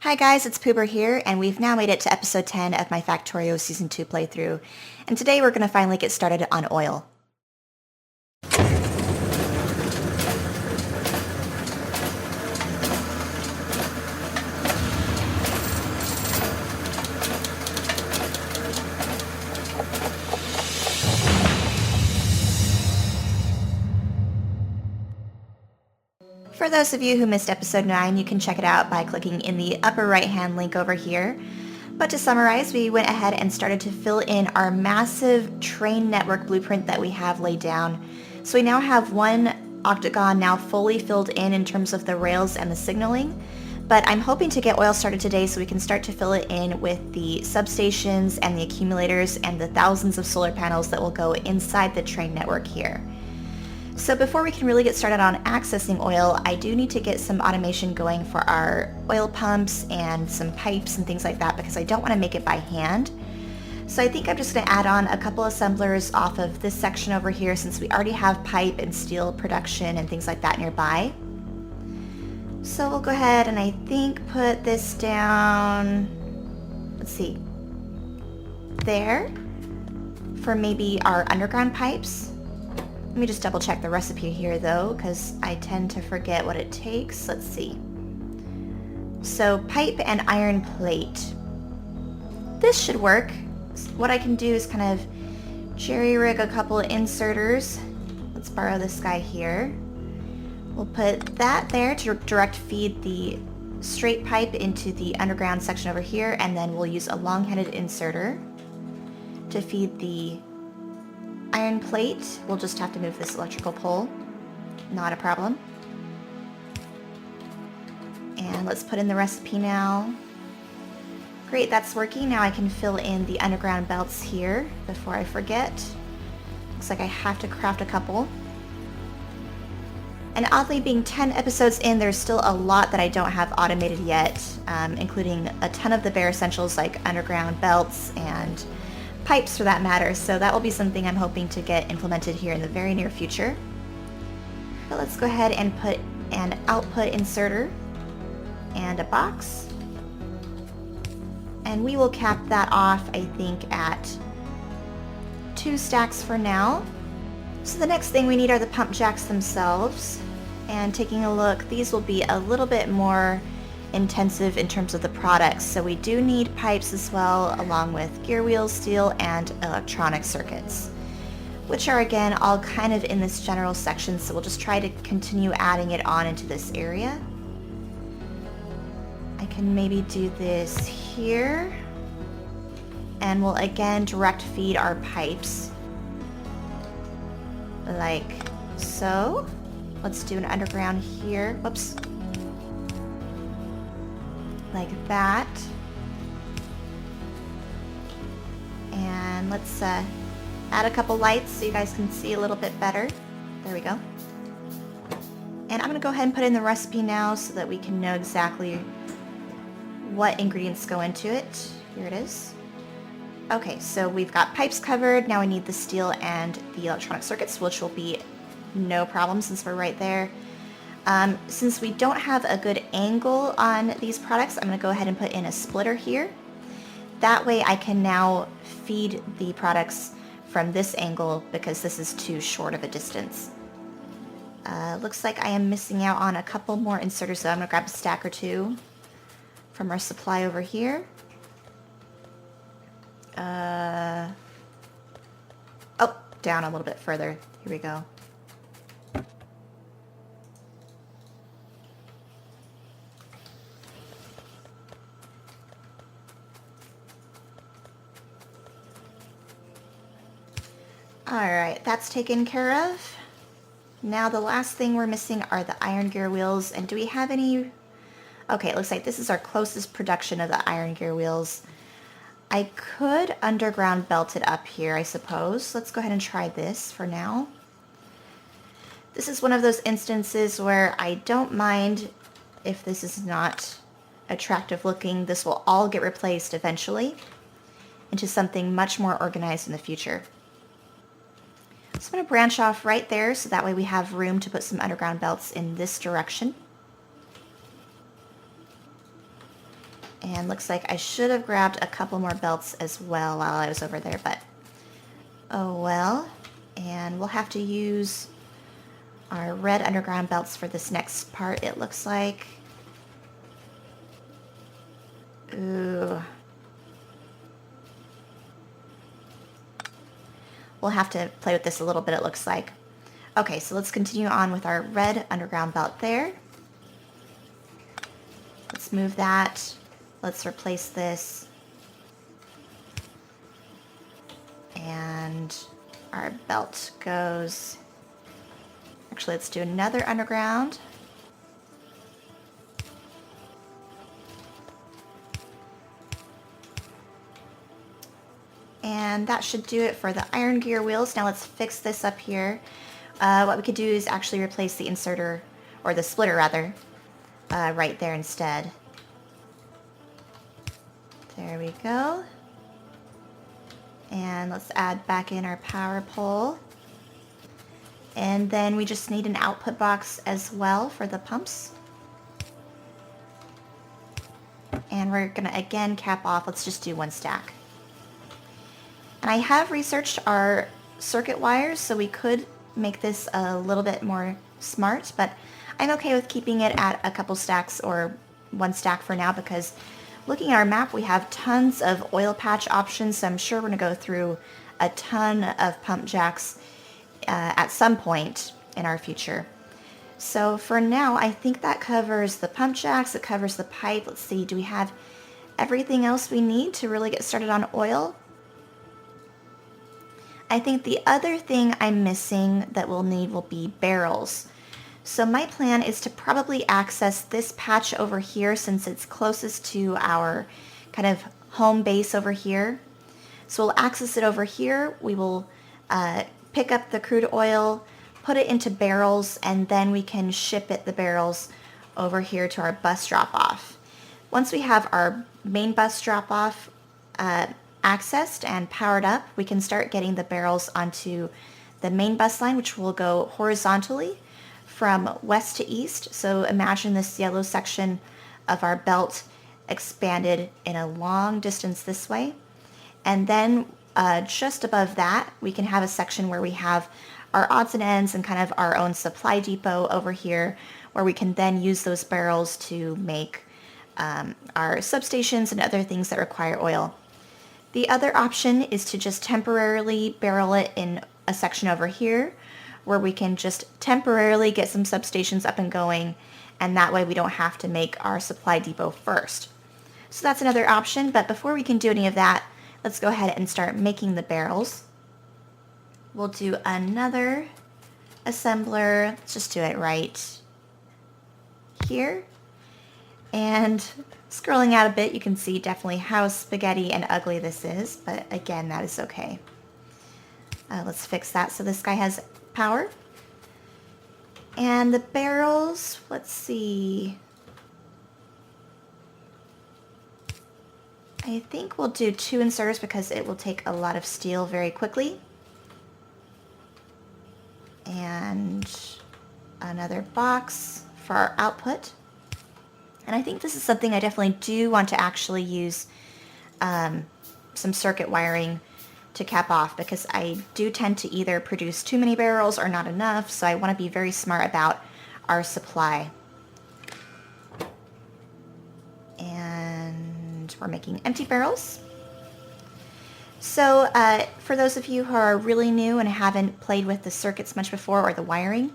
Hi guys, it's Poober here, and we've now made it to episode 10 of my Factorio Season 2 playthrough, and today we're going to finally get started on oil. For those of you who missed episode 9, you can check it out by clicking in the upper right hand link over here. But to summarize, we went ahead and started to fill in our massive train network blueprint that we have laid down. So we now have one octagon now fully filled in terms of the rails and the signaling. But I'm hoping to get oil started today so we can start to fill it in with the substations and the accumulators and the thousands of solar panels that will go inside the train network here. So before we can really get started on accessing oil, I do need to get some automation going for our oil pumps and some pipes and things like that because I don't want to make it by hand. So I think I'm just going to add on a couple assemblers off of this section over here since we already have pipe and steel production and things like that nearby. So we'll go ahead and I think put this down, let's see, there for maybe our underground pipes. Let me just double check the recipe here though, because I tend to forget what it takes. Let's see. So pipe and iron plate. This should work. What I can do is kind of jerry rig a couple of inserters. Let's borrow this guy here. We'll put that there to direct feed the straight pipe into the underground section over here, and then we'll use a long-headed inserter to feed the iron plate. We'll just have to move this electrical pole. Not a problem. And let's put in the recipe now. Great, that's working. Now I can fill in the underground belts here before I forget. Looks like I have to craft a couple. And oddly, being 10 episodes in, there's still a lot that I don't have automated yet, including a ton of the bare essentials like underground belts and pipes for that matter, so that will be something I'm hoping to get implemented here in the very near future. But let's go ahead and put an output inserter and a box. And we will cap that off, I think, at 2 stacks for now. So the next thing we need are the pump jacks themselves. And taking a look, these will be a little bit more intensive in terms of the products, so we do need pipes as well, along with gear wheels, steel, and electronic circuits, which are again all kind of in this general section, so we'll just try to continue adding it on into this area. I can maybe do this here, and we'll again direct feed our pipes like so. Let's do an underground here. Whoops. Like that. And let's add a couple lights so you guys can see a little bit better. There we go. And I'm going to go ahead and put in the recipe now so that we can know exactly what ingredients go into it. Here it is. Okay, so we've got pipes covered. Now we need the steel and the electronic circuits, which will be no problem since we're right there. Since we don't have a good angle on these products, I'm going to go ahead and put in a splitter here. That way I can now feed the products from this angle because this is too short of a distance. Looks like I am missing out on a couple more inserters, so I'm going to grab a stack or two from our supply over here. Oh, down a little bit further. Here we go. Alright, that's taken care of. Now the last thing we're missing are the iron gear wheels. And do we have any? Okay, it looks like this is our closest production of the iron gear wheels. I could underground belt it up here, I suppose. Let's go ahead and try this for now. This is one of those instances where I don't mind if this is not attractive looking. This will all get replaced eventually into something much more organized in the future. So I'm going to branch off right there so that way we have room to put some underground belts in this direction. And looks like I should have grabbed a couple more belts as well while I was over there, but oh well. And we'll have to use our red underground belts for this next part, it looks like. Ooh. We'll have to play with this a little bit, it looks like. Okay, so let's continue on with our red underground belt there. Let's move that. Let's replace this. And our belt goes... Actually, let's do another underground. And that should do it for the iron gear wheels. Now let's fix this up here. What we could do is actually replace the inserter, or the splitter rather, right there instead. There we go. And let's add back in our power pole. And then we just need an output box as well for the pumps. And we're gonna again cap off, let's just do one stack. And I have researched our circuit wires, so we could make this a little bit more smart, but I'm okay with keeping it at a couple stacks or one stack for now, because looking at our map, we have tons of oil patch options, so I'm sure we're going to go through a ton of pump jacks at some point in our future. So for now, I think that covers the pump jacks, it covers the pipe. Let's see, do we have everything else we need to really get started on oil? I think the other thing I'm missing that we'll need will be barrels. So my plan is to probably access this patch over here since it's closest to our kind of home base over here. So we'll access it over here. We will pick up the crude oil, put it into barrels, and then we can ship the barrels over here to our bus drop-off. Once we have our main bus drop-off accessed and powered up, we can start getting the barrels onto the main bus line, which will go horizontally from west to east. So imagine this yellow section of our belt expanded in a long distance this way. And then just above that, we can have a section where we have our odds and ends and kind of our own supply depot over here, where we can then use those barrels to make our substations and other things that require oil. The other option is to just temporarily barrel it in a section over here, where we can just temporarily get some substations up and going, and that way we don't have to make our supply depot first. So that's another option, but before we can do any of that, let's go ahead and start making the barrels. We'll do another assembler. Let's just do it right here. And scrolling out a bit, you can see definitely how spaghetti and ugly this is, but again, that is okay. Let's fix that so this guy has power. And the barrels, let's see. I think we'll do 2 inserters because it will take a lot of steel very quickly. And another box for our output. And I think this is something I definitely do want to actually use some circuit wiring to cap off, because I do tend to either produce too many barrels or not enough, so I want to be very smart about our supply. And we're making empty barrels. So for those of you who are really new and haven't played with the circuits much before, or the wiring,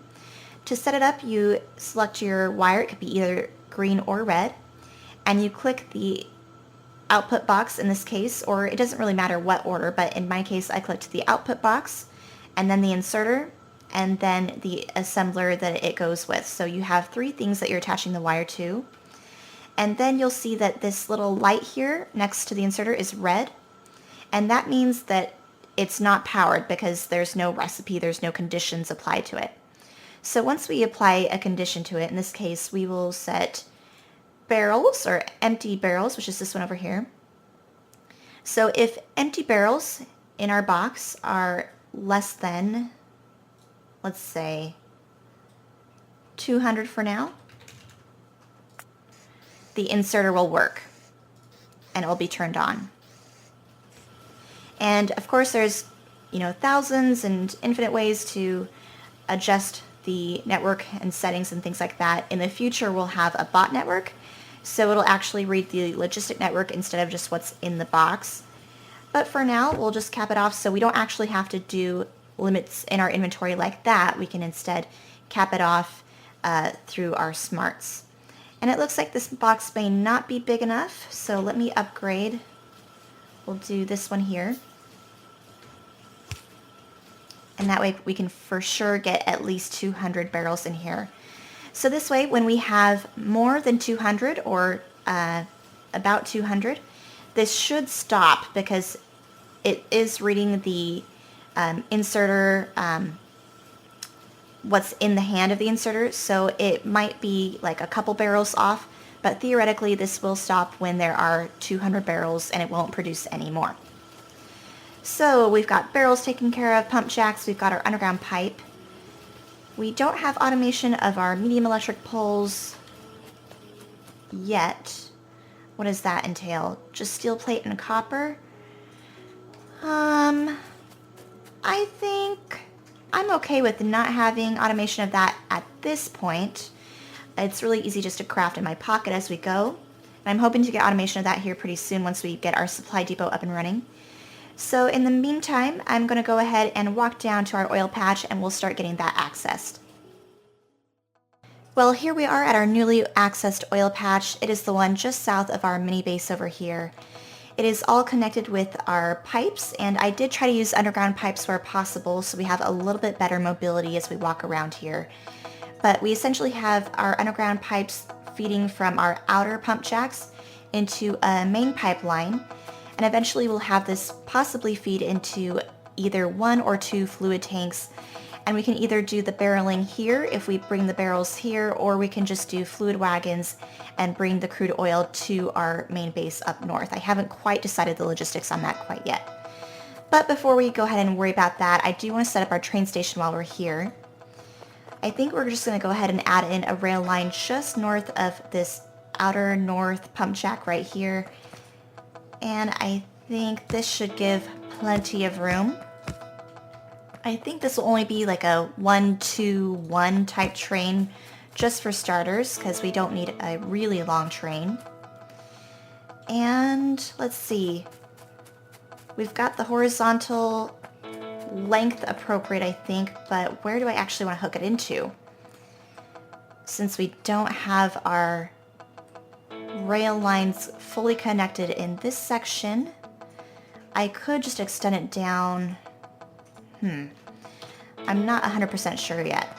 to set it up, you select your wire. It could be either green or red, and you click the output box in this case, or it doesn't really matter what order, but in my case I clicked the output box and then the inserter and then the assembler that it goes with. So you have 3 things that you're attaching the wire to, and then you'll see that this little light here next to the inserter is red, and that means that it's not powered because there's no recipe, there's no conditions applied to it. So once we apply a condition to it, in this case we will set barrels, or empty barrels, which is this one over here. So if empty barrels in our box are less than, let's say 200 for now, the inserter will work. and it'll be turned on. And of course there's, thousands and infinite ways to adjust the network and settings and things like that. In the future, we'll have a bot network, so it'll actually read the logistic network instead of just what's in the box. But for now, we'll just cap it off so we don't actually have to do limits in our inventory like that. We can instead cap it off through our smarts. And it looks like this box may not be big enough, so let me upgrade. We'll do this one here. And that way we can for sure get at least 200 barrels in here. So this way, when we have more than 200 or about 200, this should stop because it is reading the inserter, what's in the hand of the inserter, so it might be like a couple barrels off, but theoretically this will stop when there are 200 barrels and it won't produce any more. So we've got barrels taken care of, pump jacks, we've got our underground pipe. We don't have automation of our medium electric poles yet. What does that entail? Just steel plate and copper? I think I'm okay with not having automation of that at this point. It's really easy just to craft in my pocket as we go. And I'm hoping to get automation of that here pretty soon once we get our supply depot up and running. So in the meantime, I'm going to go ahead and walk down to our oil patch and we'll start getting that accessed. Well, here we are at our newly accessed oil patch. It is the one just south of our mini base over here. It is all connected with our pipes, and I did try to use underground pipes where possible so we have a little bit better mobility as we walk around here. But we essentially have our underground pipes feeding from our outer pump jacks into a main pipeline, and eventually we'll have this possibly feed into either 1 or 2 fluid tanks, and we can either do the barreling here if we bring the barrels here, or we can just do fluid wagons and bring the crude oil to our main base up north. I haven't quite decided the logistics on that quite yet. But before we go ahead and worry about that, I do want to set up our train station while we're here. I think we're just going to go ahead and add in a rail line just north of this outer north pump jack right here. And I think this should give plenty of room. I think this will only be like a 1-2-1 type train just for starters because we don't need a really long train. And let's see. We've got the horizontal length appropriate, I think, but where do I actually want to hook it into? Since we don't have our rail lines fully connected in this section, I could just extend it down. I'm not 100% sure yet.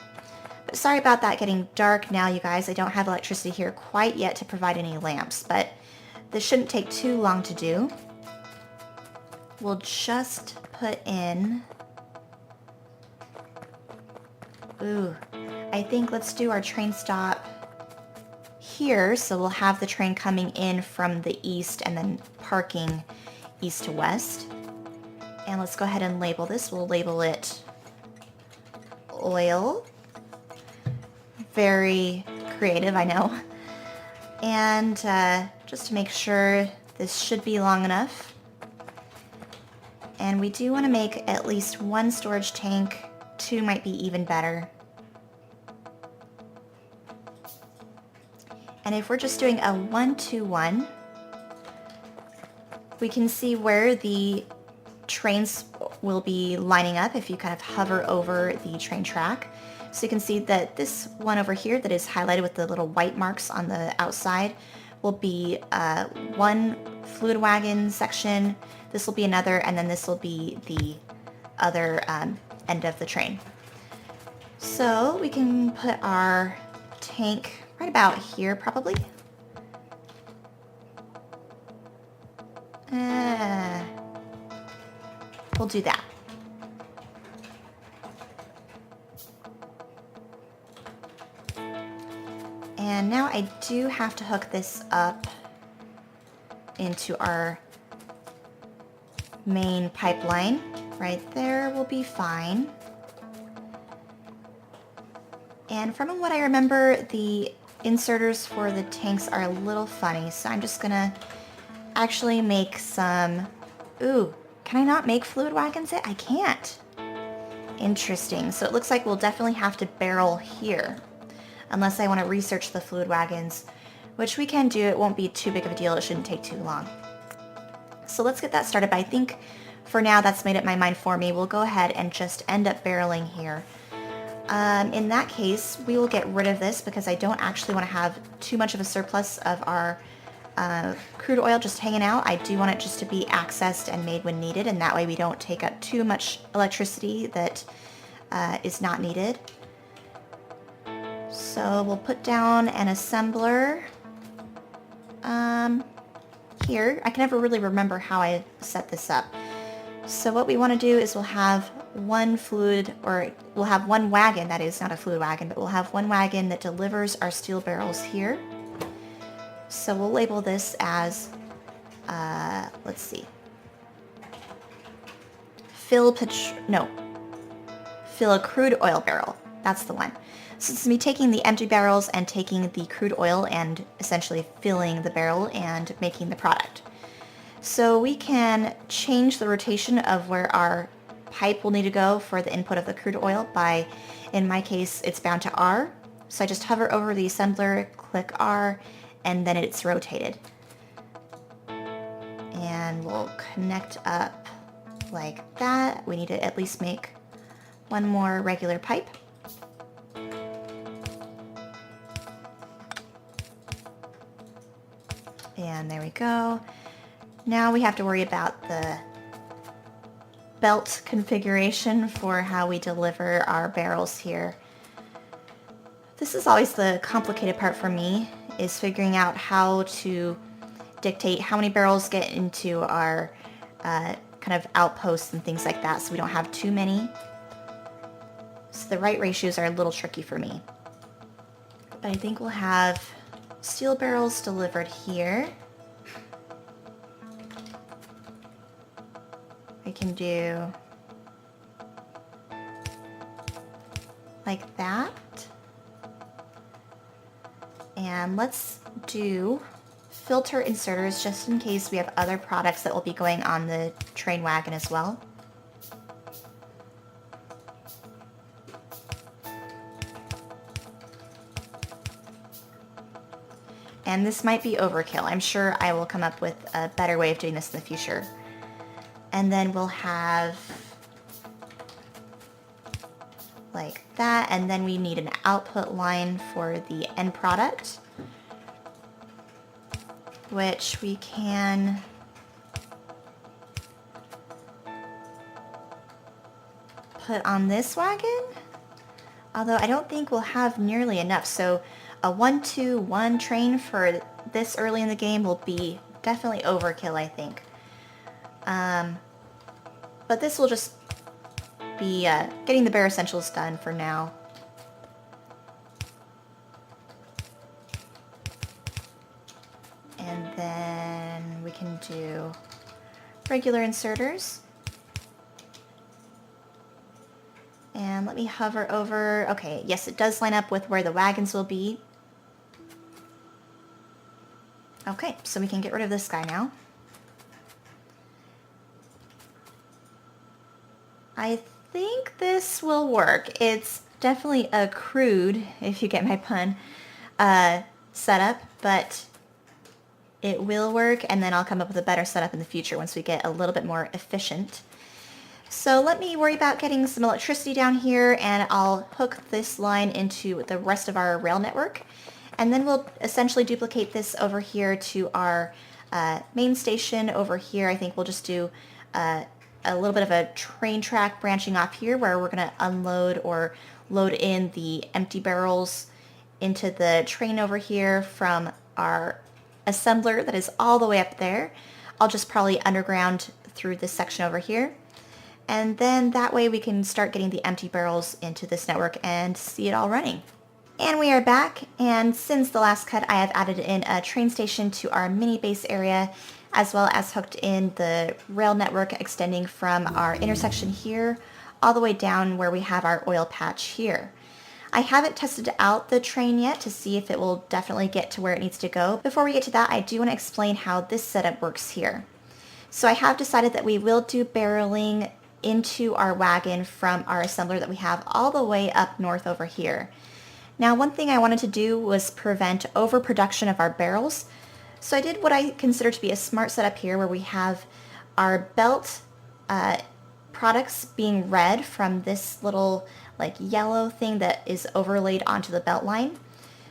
But sorry about that getting dark now, you guys. I don't have electricity here quite yet to provide any lamps, but this shouldn't take too long to do. We'll just put in... I think let's do our train stop here, so we'll have the train coming in from the east and then parking east to west. And let's go ahead and label this. We'll label it oil. Very creative, I know. And just to make sure this should be long enough. And we do want to make at least 1 storage tank. 2 might be even better. And if we're just doing a 1-2-1, we can see where the trains will be lining up if you kind of hover over the train track. So you can see that this one over here that is highlighted with the little white marks on the outside will be one fluid wagon section. This will be another, and then this will be the other end of the train. So we can put our tank right about here probably. We'll do that. And now I do have to hook this up into our main pipeline. Right there will be fine. And from what I remember, the inserters for the tanks are a little funny, so I'm just gonna actually make some... Ooh, can I not make fluid wagons yet? I can't. Interesting. So it looks like we'll definitely have to barrel here. Unless I want to research the fluid wagons, which we can do. It won't be too big of a deal. It shouldn't take too long. So let's get that started. But I think for now that's made up my mind for me. We'll go ahead and just end up barreling here. In that case, we will get rid of this because I don't actually want to have too much of a surplus of our crude oil just hanging out. I do want it just to be accessed and made when needed, and that way we don't take up too much electricity that is not needed. So we'll put down an assembler here. I can never really remember how I set this up. So what we want to do is we'll have one we'll have one wagon, that is not a fluid wagon, but we'll have one wagon that delivers our steel barrels here. So we'll label this as, let's see, fill a crude oil barrel. That's the one. So it's me taking the empty barrels and taking the crude oil and essentially filling the barrel and making the product. So we can change the rotation of where our pipe will need to go for the input of the crude oil by, in my case, it's bound to R. So I just hover over the assembler, click R, and then it's rotated. And we'll connect up like that. We need to at least make one more regular pipe. And there we go. Now we have to worry about the belt configuration for how we deliver our barrels here. This is always the complicated part for me, is figuring out how to dictate how many barrels get into our kind of outposts and things like that, so we don't have too many. So the right ratios are a little tricky for me. But I think we'll have steel barrels delivered here. We can do like that. And let's do filter inserters just in case we have other products that will be going on the train wagon as well. And this might be overkill. I'm sure I will come up with a better way of doing this in the future. And then we'll have like that, and then we need an output line for the end product, which we can put on this wagon, although I don't think we'll have nearly enough. So a 1-2-1 train for this early in the game will be definitely overkill, I think. But this will just be getting the bare essentials done for now. And then we can do regular inserters. And let me hover over. Okay, yes, it does line up with where the wagons will be. Okay, so we can get rid of this guy now. I think this will work. It's definitely a crude, if you get my pun, setup, but it will work, and then I'll come up with a better setup in the future once we get a little bit more efficient. So let me worry about getting some electricity down here, and I'll hook this line into the rest of our rail network, and then we'll essentially duplicate this over here to our main station over here. I think we'll just do a little bit of a train track branching off here where we're going to unload or load in the empty barrels into the train over here from our assembler that is all the way up there. I'll just probably underground through this section over here. And then that way we can start getting the empty barrels into this network and see it all running. And we are back, and since the last cut I have added in a train station to our mini base area, as well as hooked in the rail network extending from our intersection here all the way down where we have our oil patch here. I haven't tested out the train yet to see if it will definitely get to where it needs to go. Before we get to that, I do want to explain how this setup works here. So I have decided that we will do barreling into our wagon from our assembler that we have all the way up north over here. Now, one thing I wanted to do was prevent overproduction of our barrels. So I did what I consider to be a smart setup here, where we have our belt products being read from this little like yellow thing that is overlaid onto the belt line.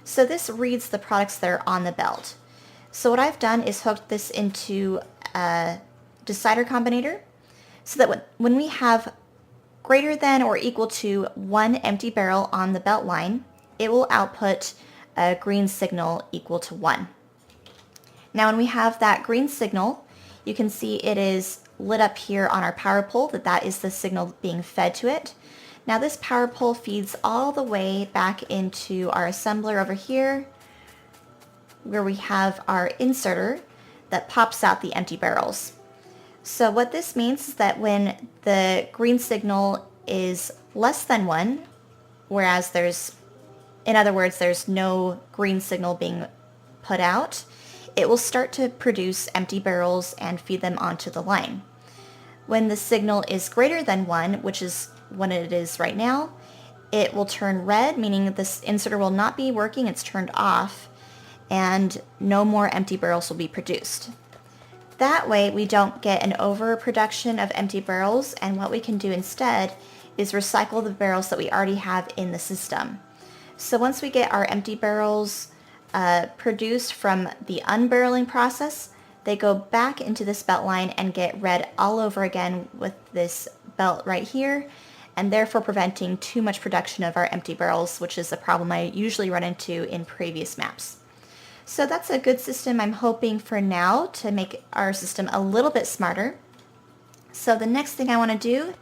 So this reads the products that are on the belt. So what I've done is hooked this into a decider combinator so that when we have greater than or equal to 1 empty barrel on the belt line, it will output a green signal equal to 1. Now when we have that green signal, you can see it is lit up here on our power pole, that is the signal being fed to it. Now this power pole feeds all the way back into our assembler over here, where we have our inserter that pops out the empty barrels. So what this means is that when the green signal is less than 1, whereas in other words, there's no green signal being put out, it will start to produce empty barrels and feed them onto the line. When the signal is greater than 1, which is what it is right now, it will turn red, meaning this inserter will not be working, it's turned off, and no more empty barrels will be produced. That way we don't get an overproduction of empty barrels, and what we can do instead is recycle the barrels that we already have in the system. So once we get our empty barrels produced from the unbarreling process, they go back into this belt line and get read all over again with this belt right here, and therefore preventing too much production of our empty barrels, which is a problem I usually run into in previous maps. So that's a good system, I'm hoping, for now to make our system a little bit smarter. So the next thing I want to do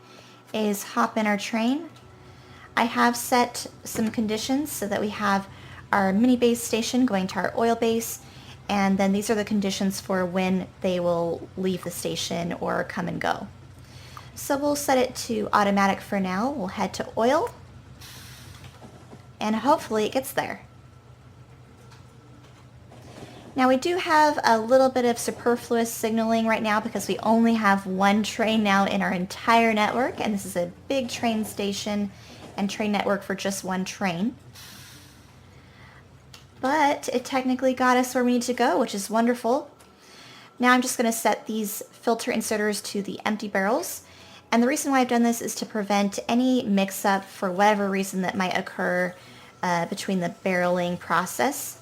is hop in our train. I have set some conditions so that we have our mini base station going to our oil base, and then these are the conditions for when they will leave the station or come and go. So we'll set it to automatic for now. We'll head to oil, and hopefully it gets there. Now we do have a little bit of superfluous signaling right now because we only have one train now in our entire network, and this is a big train station and train network for just one train. But it technically got us where we need to go, which is wonderful. Now I'm just going to set these filter inserters to the empty barrels. And the reason why I've done this is to prevent any mix-up for whatever reason that might occur between the barreling process.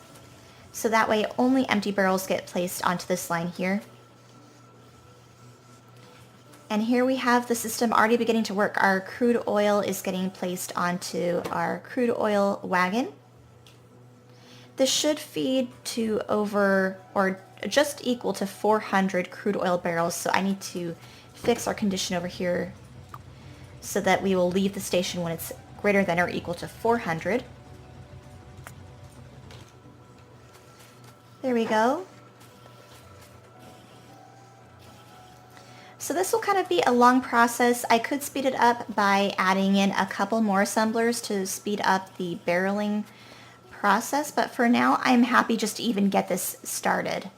So that way only empty barrels get placed onto this line here. And here we have the system already beginning to work. Our crude oil is getting placed onto our crude oil wagon. This should feed to over or just equal to 400 crude oil barrels, so I need to fix our condition over here so that we will leave the station when it's greater than or equal to 400. There we go. So this will kind of be a long process. I could speed it up by adding in a couple more assemblers to speed up the barreling process, but for now I'm happy just to even get this started.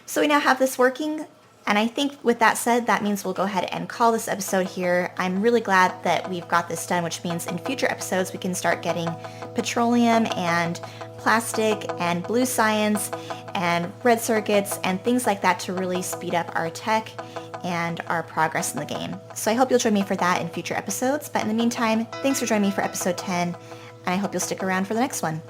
So we now have this working, and I think with that said, that means we'll go ahead and call this episode here. I'm really glad that we've got this done, which means in future episodes we can start getting petroleum and plastic and blue science and red circuits and things like that to really speed up our tech and our progress in the game. So I hope you'll join me for that in future episodes, but in the meantime, thanks for joining me for episode 10, and I hope you'll stick around for the next one.